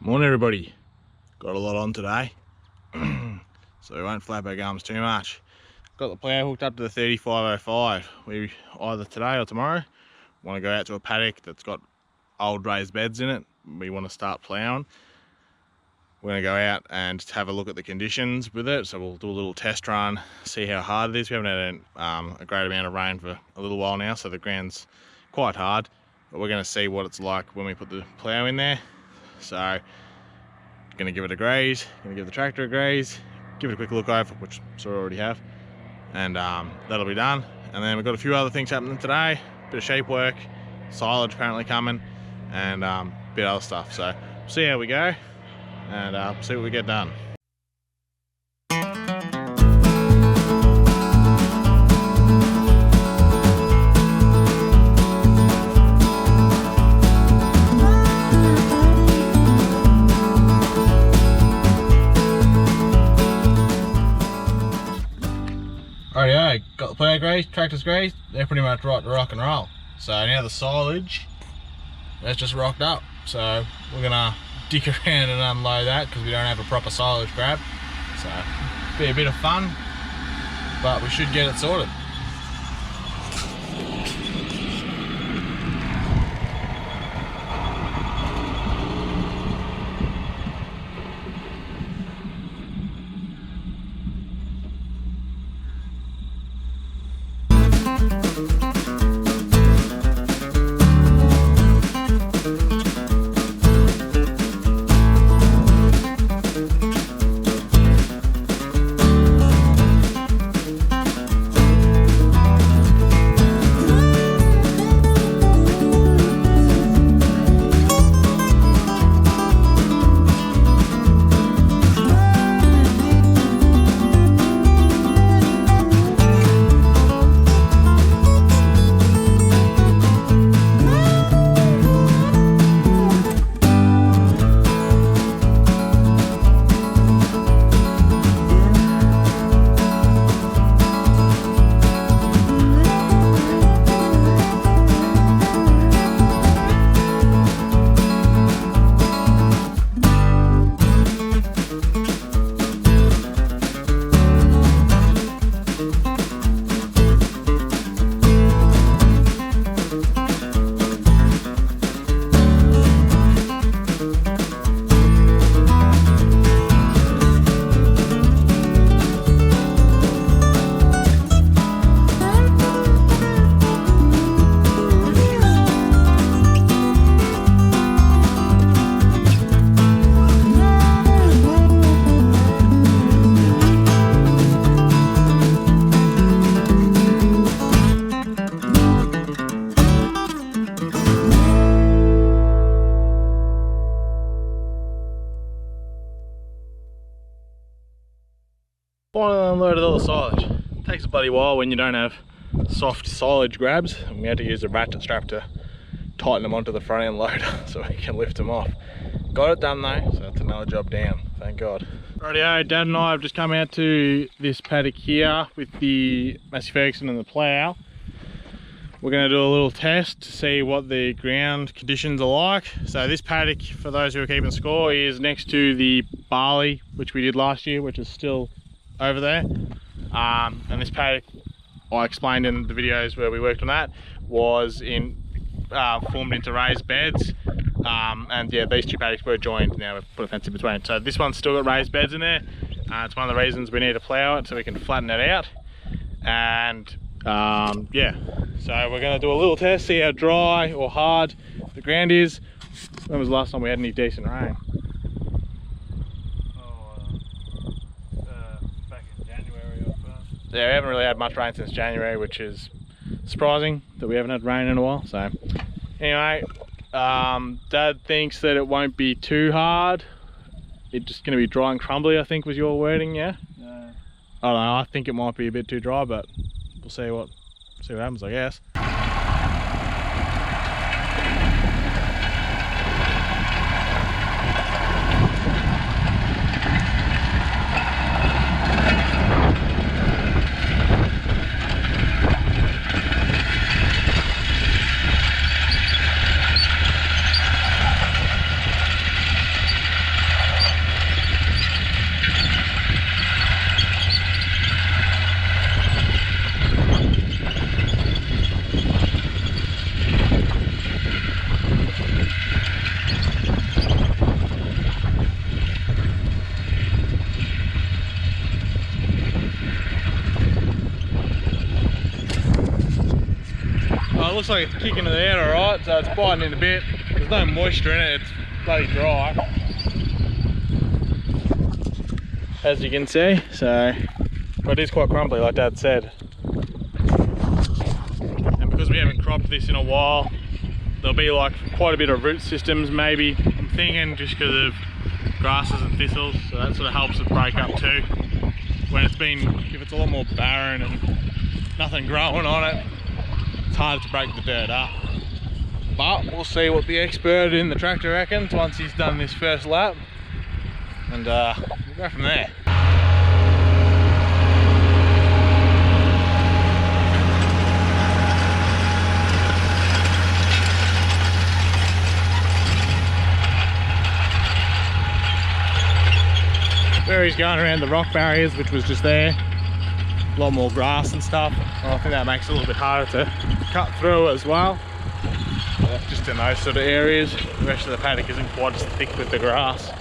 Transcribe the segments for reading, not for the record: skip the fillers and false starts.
Morning everybody. Got a lot on today, so we won't flap our gums too much. Got the plough hooked up to the 3505. We either today or tomorrow want to go out to a paddock that's got old raised beds in it. We want to start ploughing. We're going to go out and have a look at the conditions with it, so we'll do a little test run, see how hard it is. We haven't had a great amount of rain for a little while now, so the ground's quite hard, but we're going to see what it's like when we put the plough in there. So going to give it a graze, going to give the tractor a graze, give it a quick look over, which I'm sure I already have, and that'll be done. And then we've got a few other things happening today, bit of shape work, silage apparently coming, and a bit of other stuff. So we'll see how we go, and see what we get done. Rightio, got the plough grazed, tractor's grazed, they're pretty much right to rock and roll. So now the silage, that's just rocked up. So we're gonna dig around and unload that because we don't have a proper silage grab. So be a bit of fun, but we should get it sorted. Finally unloaded all the silage. It takes a bloody while when you don't have soft silage grabs, and we had to use a ratchet strap to tighten them onto the front end loader so we can lift them off. Got it done though, so that's another job down, thank God. Rightio, Dad and I have just come out to this paddock here with the Massey Ferguson and the plough. We're going to do a little test to see what the ground conditions are like. So this paddock, for those who are keeping score, is next to the Barley, which we did last year, which is still over there. And this paddock, I explained in the videos where we worked on that, was formed into raised beds. And yeah, these two paddocks were joined. Now we've put a fence in between. So this one's still got raised beds in there. It's one of the reasons we need to plough it, so we can flatten it out. And yeah, so we're going to do a little test, see how dry or hard the ground is. When was the last time we had any decent rain? Back in January, I suppose. Yeah, we haven't really had much rain since January, which is surprising that we haven't had rain in a while. So anyway, Dad thinks that it won't be too hard. It's just going to be dry and crumbly, I think was your wording, yeah? Yeah. I don't know, I think it might be a bit too dry, but we'll see what happens, I guess. looks like it's kicking it out alright, so it's biting in a bit. There's no moisture in it, it's bloody dry, as you can see. So, but it is quite crumbly, like Dad said. And because we haven't cropped this in a while, there'll be like quite a bit of root systems maybe, I'm thinking, just because of grasses and thistles, so that sort of helps it break up too. When it's been, if it's a lot more barren and nothing growing on it, it's harder to break the dirt up. But we'll see what the expert in the tractor reckons once he's done this first lap, and we'll go from there. Where he's going around the rock barriers, which was just there, a lot more grass and stuff. Well, I think that makes it a little bit harder to cut through as well. But just in those sort of areas, the rest of the paddock isn't quite as thick with the grass.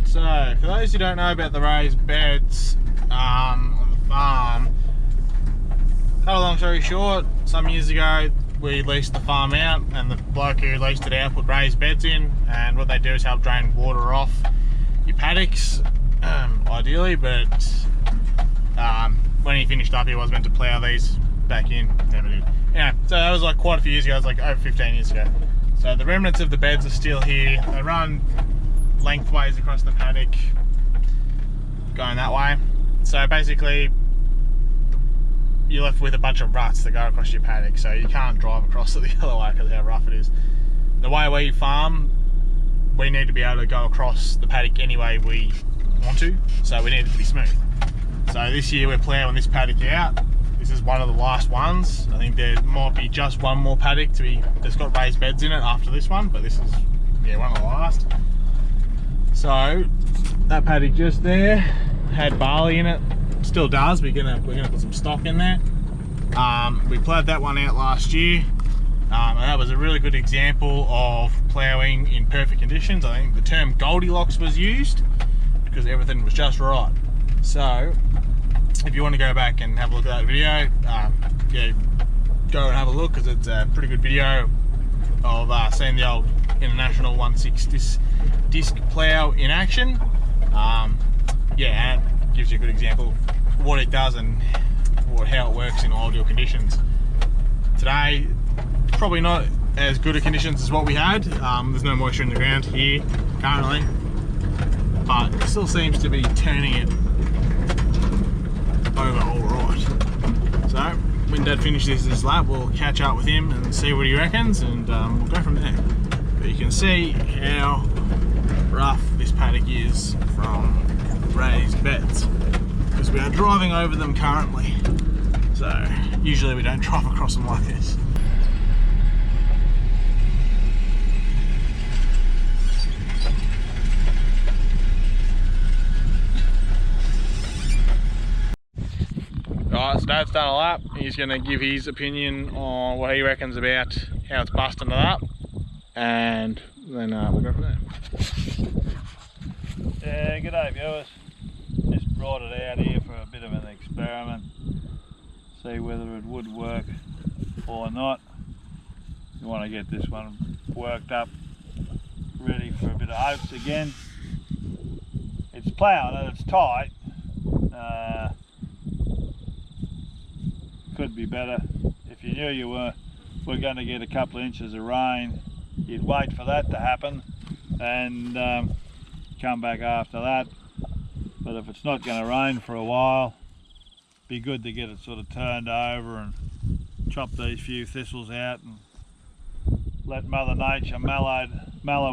So, for those who don't know about the raised beds on the farm, cut a long story short, some years ago we leased the farm out, and the bloke who leased it out put raised beds in, and what they do is help drain water off your paddocks, ideally, but when he finished up he was meant to plough these back in, never did. Yeah, so that was like quite a few years ago, it was like over 15 years ago. So the remnants of the beds are still here. They run lengthways across the paddock, going that way. So basically you're left with a bunch of ruts that go across your paddock, so you can't drive across it the other way because of how rough it is. The way we farm, we need to be able to go across the paddock any way we want to, so we need it to be smooth. So this year we're ploughing this paddock out. This is one of the last ones. I think there might be just one more paddock to be that's got raised beds in it after this one, but this is, yeah, one of the last. So that paddock just there had barley in it, still does. We're gonna put some stock in there. We ploughed that one out last year, and that was a really good example of ploughing in perfect conditions. I think the term Goldilocks was used because everything was just right. So if you want to go back and have a look at that video, yeah, go and have a look, because it's a pretty good video of seeing the old International 1/6 disc plough in action. Yeah, and it gives you a good example of what it does and how it works in ideal conditions. Today, probably not as good a conditions as what we had. There's no moisture in the ground here currently, but it still seems to be turning it over all right. So when Dad finishes this lap, we'll catch up with him and see what he reckons, and we'll go from there. But you can see how rough this paddock is from raised beds, because we are driving over them currently. So usually we don't drive across them like this. Right, so Dad's done a lap. He's going to give his opinion on what he reckons about how it's busting it up, and then we'll go from there. Yeah, g'day viewers. Just brought it out here for a bit of an experiment, see whether it would work or not. You want to get this one worked up, ready for a bit of oats again. It's ploughed and it's tight. Could be better. If you knew you were going to get a couple of inches of rain, you'd wait for that to happen and come back after that. But if it's not going to rain for a while, be good to get it sort of turned over and chop these few thistles out and let Mother Nature mellow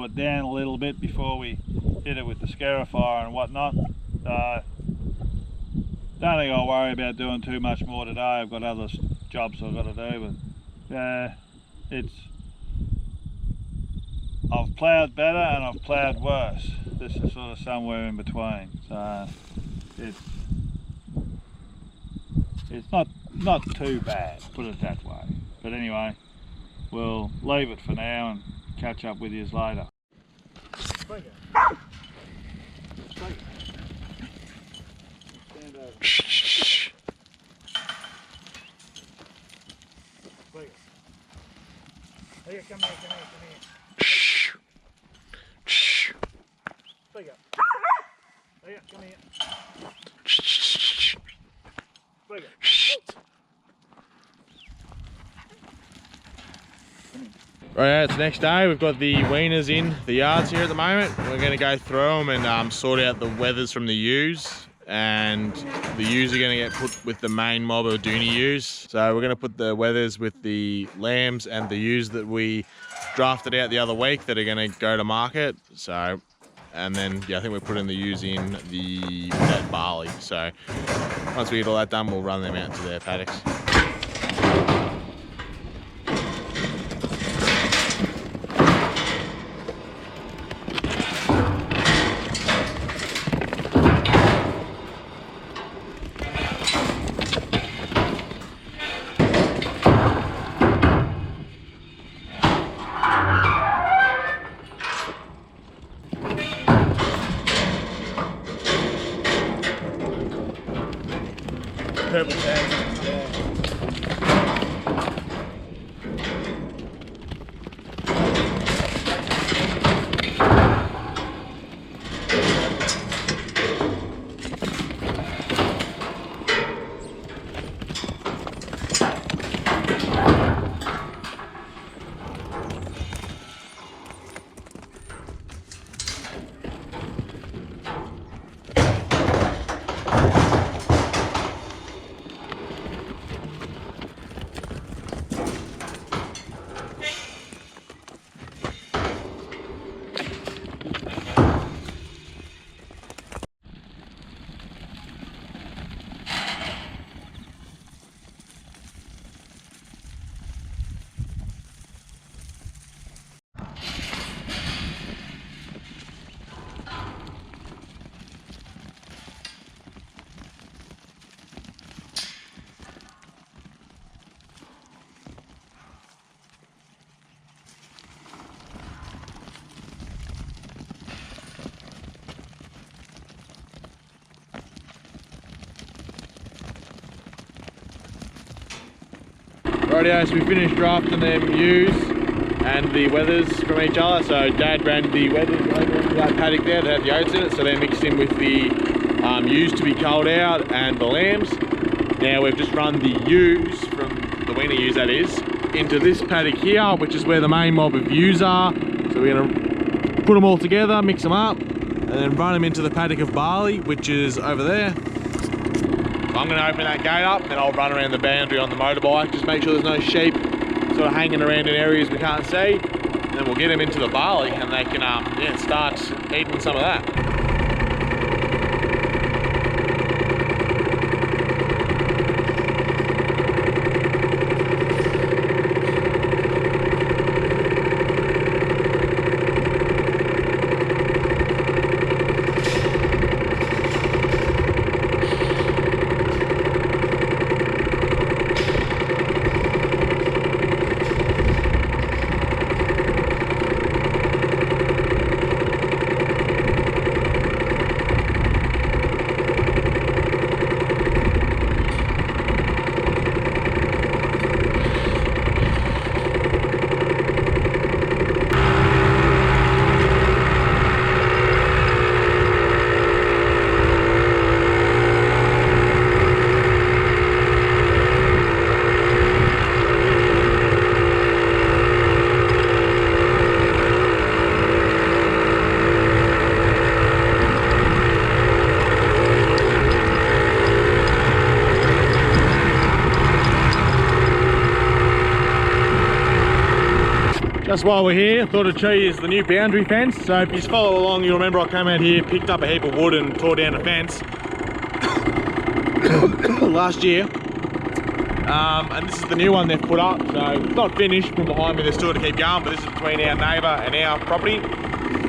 it down a little bit before we hit it with the scarifier and whatnot. So don't think I'll worry about doing too much more today. I've got other jobs I've got to do, but I've ploughed better and I've ploughed worse. This is sort of somewhere in between. So it's not too bad, put it that way. But anyway, we'll leave it for now and catch up with you later. Shh. Here, come here. Shh. Shh. Speak up. Here, come here. Shh. Speak up. Shh. Right, it's the next day. We've got the weaners in the yards here at the moment. We're going to go through them and sort out the wethers from the ewes. And the ewes are going to get put with the main mob of Dohne ewes. So we're going to put the wethers with the lambs and the ewes that we drafted out the other week that are going to go to market. So, and then yeah, I think we're putting the ewes in that barley. So once we get all that done, we'll run them out to their paddocks. Purple tag. Rightio, so we finished drafting them ewes and the wethers from each other. So Dad ran the wethers over into that paddock there that had the oats in it, so they're mixed in with the ewes to be culled out and the lambs. Now we've just run the ewes, from the weaner ewes that is, into this paddock here, which is where the main mob of ewes are. So we're going to put them all together, mix them up, and then run them into the paddock of barley, which is over there. I'm going to open that gate up, and then I'll run around the boundary on the motorbike, just make sure there's no sheep sort of hanging around in areas we can't see. And then we'll get them into the barley and they can start eating some of that. Just while we're here, I thought I'd show you the new boundary fence. So if you follow along, you'll remember I came out here, picked up a heap of wood and tore down a fence last year. And this is the new one they've put up. So it's not finished from behind me, there's still to keep going, but this is between our neighbour and our property.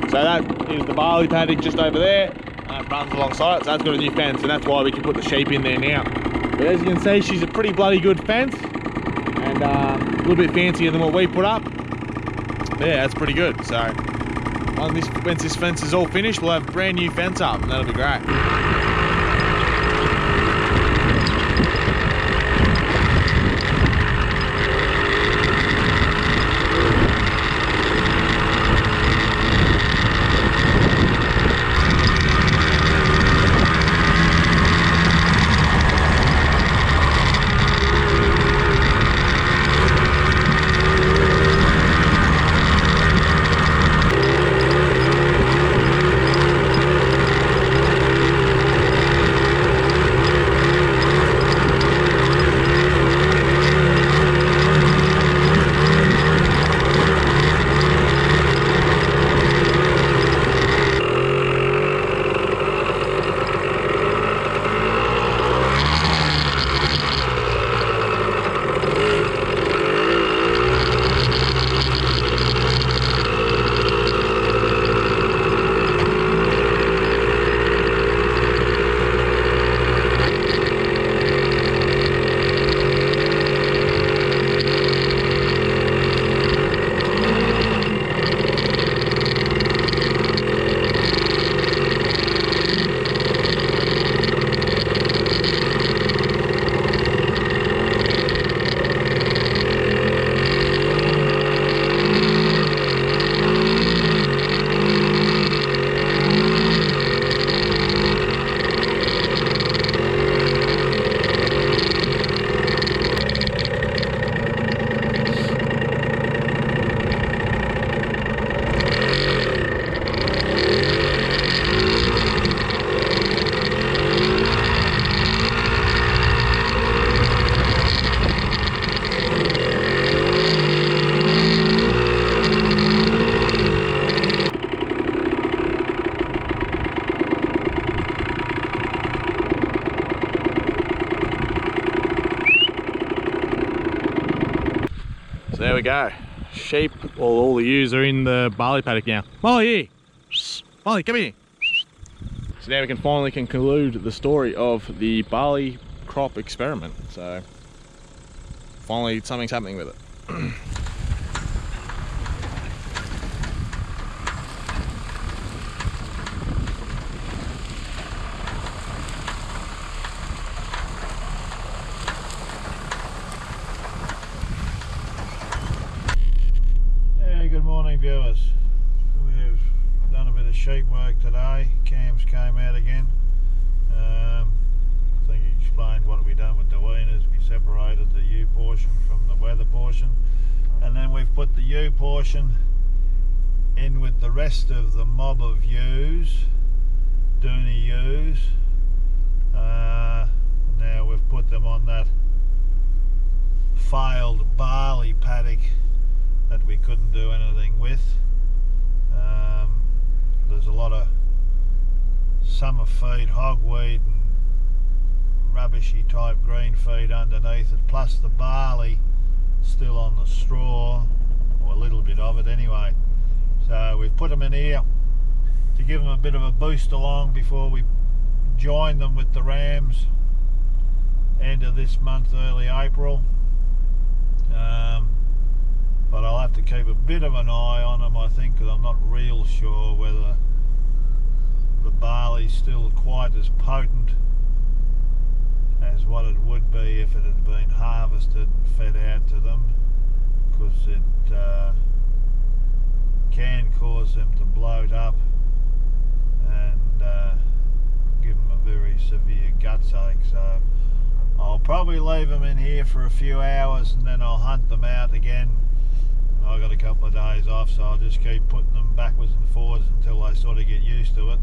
So that is the barley paddock just over there. It runs alongside it, so that's got a new fence, and that's why we can put the sheep in there now. But as you can see, she's a pretty bloody good fence, and a little bit fancier than what we put up. Yeah, that's pretty good. So once this fence is all finished, we'll have a brand new fence up, and that'll be great. There we go. Sheep, all the ewes are in the barley paddock now. Molly, here. Molly, come here. So now we can finally conclude the story of the barley crop experiment. So finally something's happening with it. Good morning, viewers. We've done a bit of sheep work today. Cams came out again. I think he explained what we done with Dohne is we separated the ewe portion from the weather portion, and then we've put the ewe portion in with the rest of the mob of ewes, Dohne ewes. Now we've put them on that failed barley paddock that we couldn't do anything with. There's a lot of summer feed, hogweed and rubbishy type green feed underneath it, plus the barley still on the straw, or a little bit of it anyway. So we've put them in here to give them a bit of a boost along before we join them with the rams end of this month, early April. But I'll have to keep a bit of an eye on them, I think, because I'm not real sure whether the barley's still quite as potent as what it would be if it had been harvested and fed out to them, because it can cause them to bloat up and give them a very severe guts ache. So I'll probably leave them in here for a few hours and then I'll hunt them out again. I got a couple of days off, so I'll just keep putting them backwards and forwards until they sort of get used to it,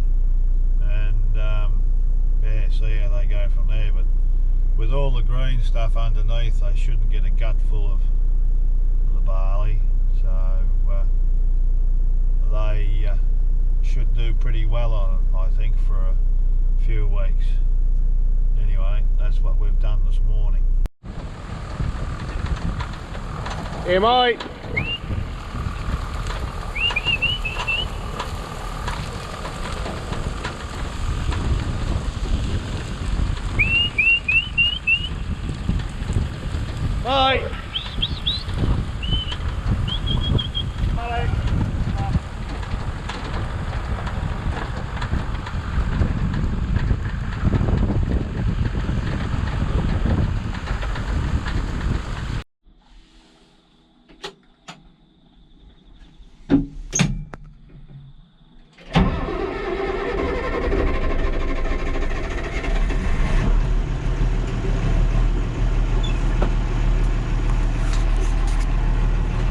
and yeah, see how they go from there. But with all the green stuff underneath, they shouldn't get a gut full of the barley. So they should do pretty well on it, I think, for a few weeks. Anyway, that's what we've done this morning. Here, mate. Bye.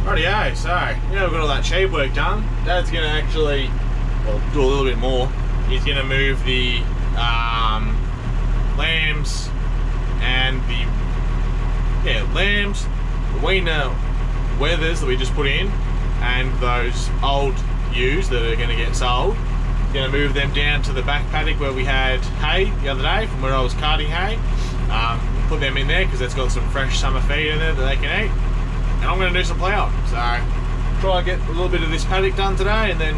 Rightio, so we've got all that sheep work done. Dad's going to actually, well, do a little bit more. He's going to move the lambs and the lambs, the weaner wethers that we just put in, and those old ewes that are going to get sold. He's going to move them down to the back paddock where we had hay the other day from where I was carting hay. Put them in there because it's got some fresh summer feed in there that they can eat. And I'm going to do some ploughing, so try and get a little bit of this paddock done today, and then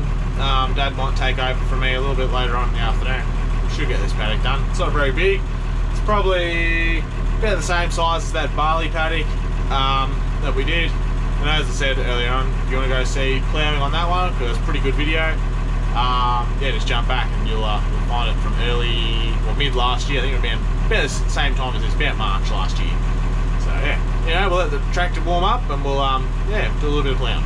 Dad might take over from me a little bit later on in the afternoon. We should get this paddock done. It's not very big. It's probably about the same size as that barley paddock that we did. And as I said earlier on, if you want to go see ploughing on that one, because it's a pretty good video, yeah, just jump back and you'll find it from early or mid last year. I think it would be about the same time as this, about March last year. So yeah, we'll let the tractor warm up and we'll yeah, do a little bit of ploughing.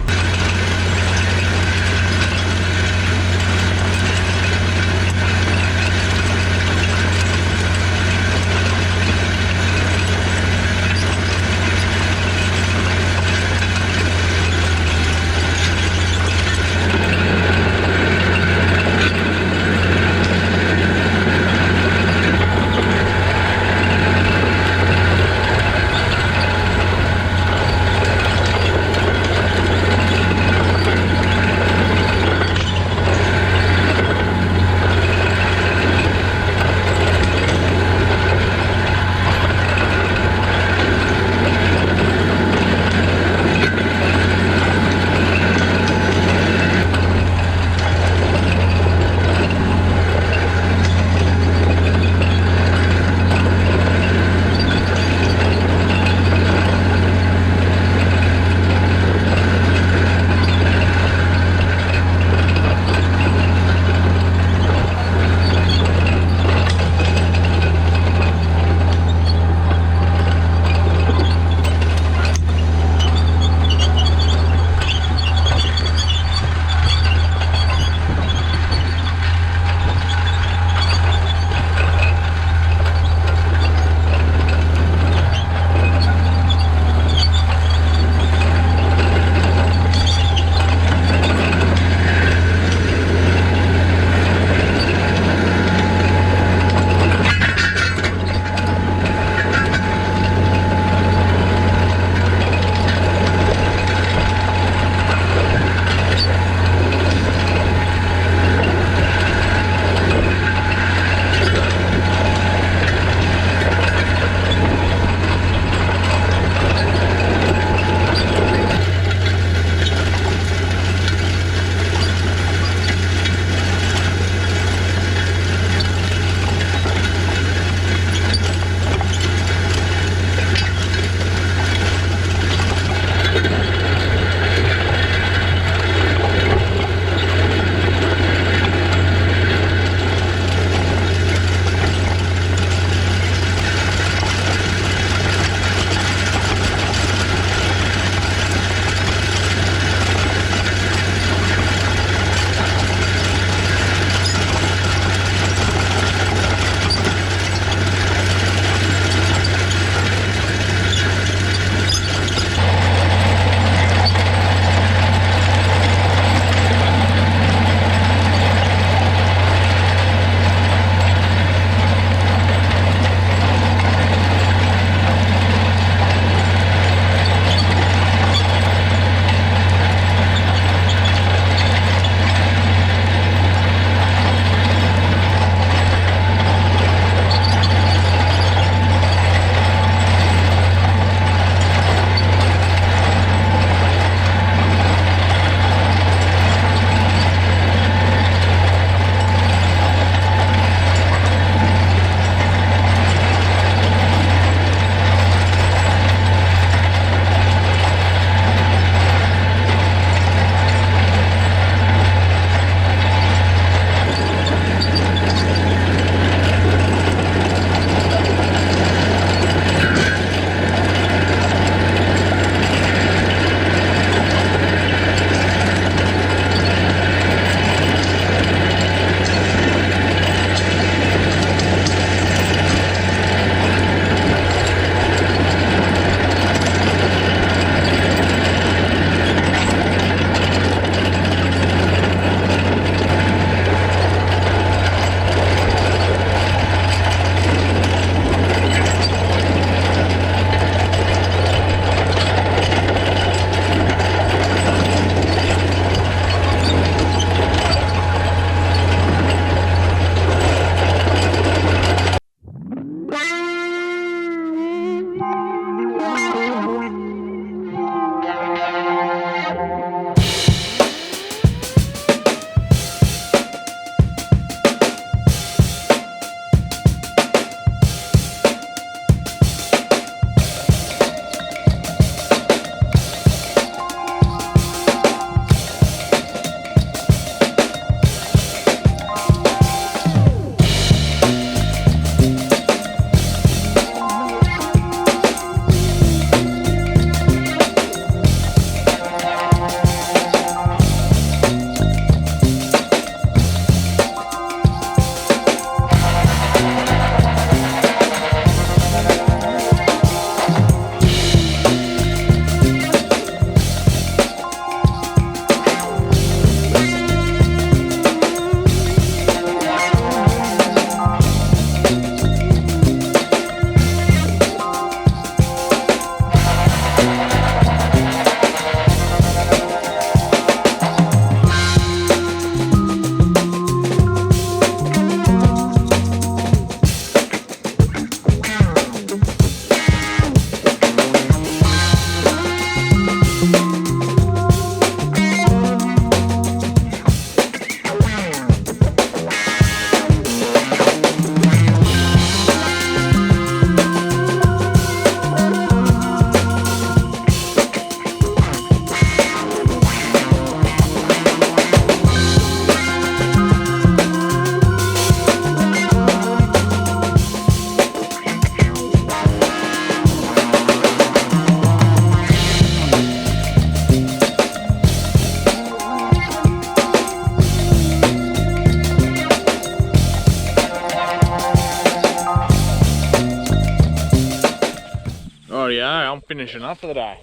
Rightio, I'm finishing up for the day.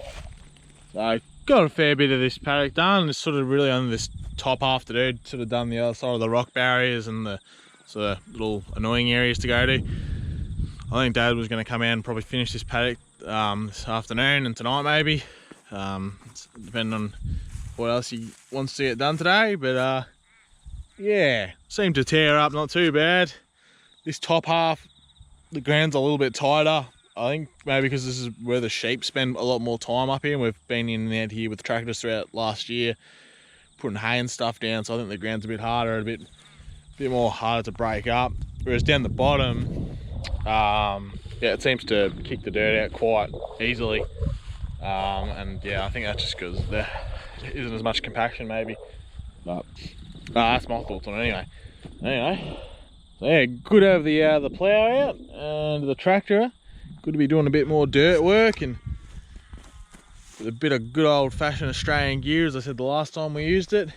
So got a fair bit of this paddock done. It's sort of really on this top half to do. Sort of done the other side of the rock barriers and the sort of little annoying areas to go to. I think Dad was going to come out and probably finish this paddock this afternoon and tonight maybe. Depending on what else he wants to get done today. But yeah, seemed to tear up not too bad. This top half, the ground's a little bit tighter. I think maybe because this is where the sheep spend a lot more time up here, and we've been in and out here with tractors throughout last year, putting hay and stuff down, so I think the ground's a bit harder, a bit more harder to break up. Whereas down the bottom, yeah, it seems to kick the dirt out quite easily. And yeah, I think that's just because there isn't as much compaction maybe. But that's my thoughts on it anyway. So yeah, good to have the plough out and the tractor. Good to be doing a bit more dirt work and with a bit of good old-fashioned Australian gear, as I said the last time we used it.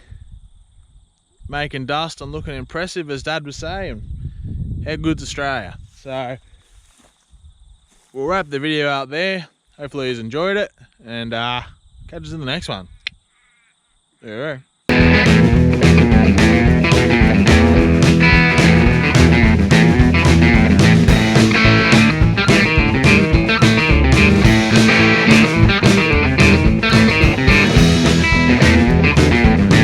Making dust and looking impressive, as Dad was saying. How good's Australia? So we'll wrap the video up there. Hopefully you've enjoyed it, and catch us in the next one. There we go.